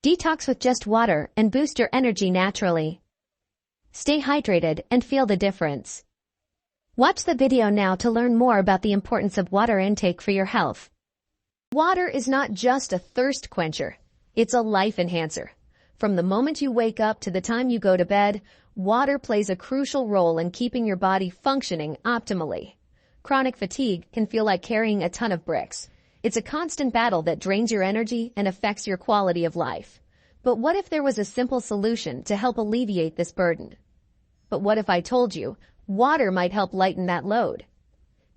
Detox with just water and boost your energy naturally. Stay hydrated and feel the difference. Watch the video now to learn more about the importance of water intake for your health. Water is not just a thirst quencher, it's a life enhancer. From the moment you wake up to the time you go to bed, water plays a crucial role in keeping your body functioning optimally. Chronic fatigue can feel like carrying a ton of bricks. It's a constant battle that drains your energy and affects your quality of life. But what if there was a simple solution to help alleviate this burden? But what if I told you water might help lighten that load?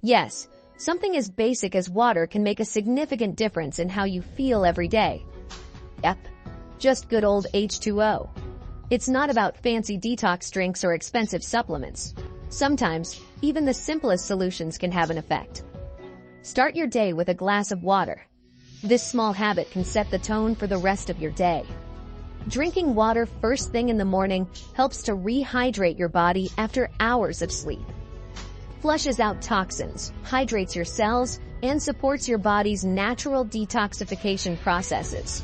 Yes, something as basic as water can make a significant difference in how you feel every day. Yep, just good old H2O. It's not about fancy detox drinks or expensive supplements. Sometimes, even the simplest solutions can have an effect. Start your day with a glass of water. This small habit can set the tone for the rest of your day. Drinking water first thing in the morning helps to rehydrate your body after hours of sleep. Flushes out toxins, hydrates your cells, and supports your body's natural detoxification processes.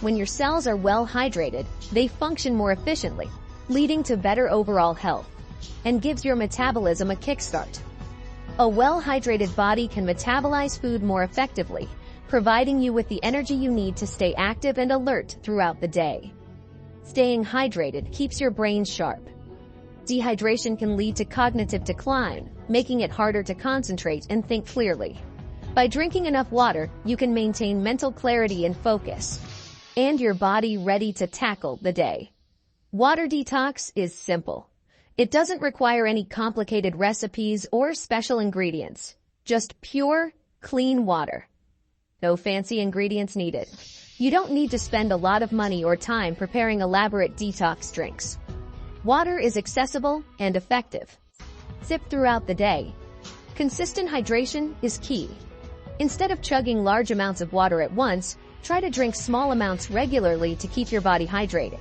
When your cells are well hydrated, they function more efficiently, leading to better overall health, and gives your metabolism a kickstart. A well-hydrated body can metabolize food more effectively, providing you with the energy you need to stay active and alert throughout the day. Staying hydrated keeps your brain sharp. Dehydration can lead to cognitive decline, making it harder to concentrate and think clearly. By drinking enough water, you can maintain mental clarity and focus, and your body ready to tackle the day. Water detox is simple. It doesn't require any complicated recipes or special ingredients. Just pure, clean water. No fancy ingredients needed. You don't need to spend a lot of money or time preparing elaborate detox drinks. Water is accessible and effective. Sip throughout the day. Consistent hydration is key. Instead of chugging large amounts of water at once, try to drink small amounts regularly to keep your body hydrated.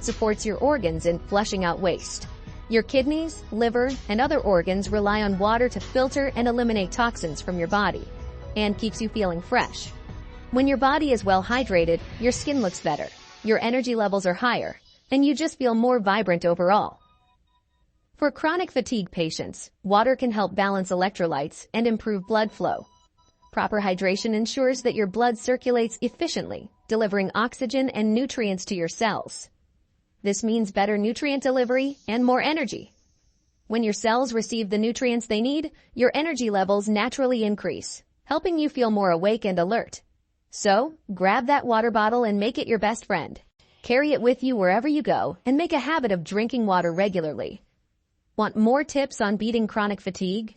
Supports your organs in flushing out waste. Your kidneys, liver, and other organs rely on water to filter and eliminate toxins from your body, and keeps you feeling fresh. When your body is well hydrated, your skin looks better, your energy levels are higher, and you just feel more vibrant overall. For chronic fatigue patients, water can help balance electrolytes and improve blood flow. Proper hydration ensures that your blood circulates efficiently, delivering oxygen and nutrients to your cells. This means better nutrient delivery and more energy. When your cells receive the nutrients they need, your energy levels naturally increase, helping you feel more awake and alert. So, grab that water bottle and make it your best friend. Carry it with you wherever you go and make a habit of drinking water regularly. Want more tips on beating chronic fatigue?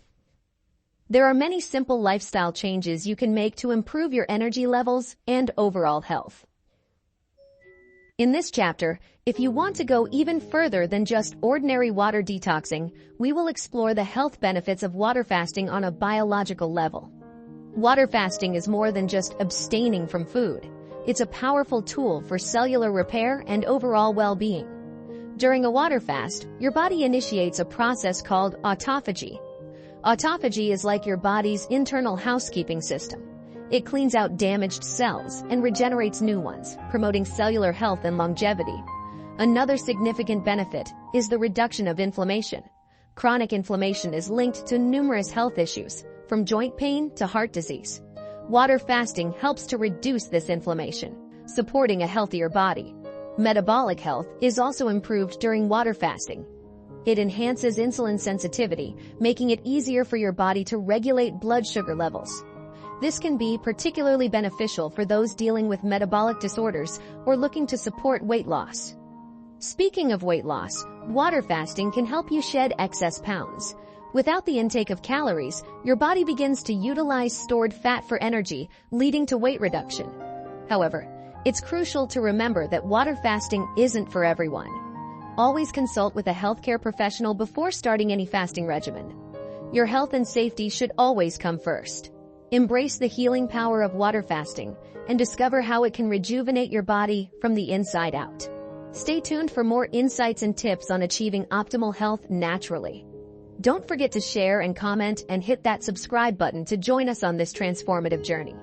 There are many simple lifestyle changes you can make to improve your energy levels and overall health. In this chapter, if you want to go even further than just ordinary water detoxing, we will explore the health benefits of water fasting on a biological level. Water fasting is more than just abstaining from food. It's a powerful tool for cellular repair and overall well-being. During a water fast, your body initiates a process called autophagy. Autophagy is like your body's internal housekeeping system. It cleans out damaged cells and regenerates new ones, promoting cellular health and longevity. Another significant benefit is the reduction of inflammation. Chronic inflammation is linked to numerous health issues, from joint pain to heart disease. Water fasting helps to reduce this inflammation, supporting a healthier body. Metabolic health is also improved during water fasting. It enhances insulin sensitivity, making it easier for your body to regulate blood sugar levels. This can be particularly beneficial for those dealing with metabolic disorders or looking to support weight loss. Speaking of weight loss, water fasting can help you shed excess pounds. Without the intake of calories, your body begins to utilize stored fat for energy, leading to weight reduction. However, it's crucial to remember that water fasting isn't for everyone. Always consult with a healthcare professional before starting any fasting regimen. Your health and safety should always come first. Embrace the healing power of water fasting and discover how it can rejuvenate your body from the inside out. Stay tuned for more insights and tips on achieving optimal health naturally. Don't forget to share and comment and hit that subscribe button to join us on this transformative journey.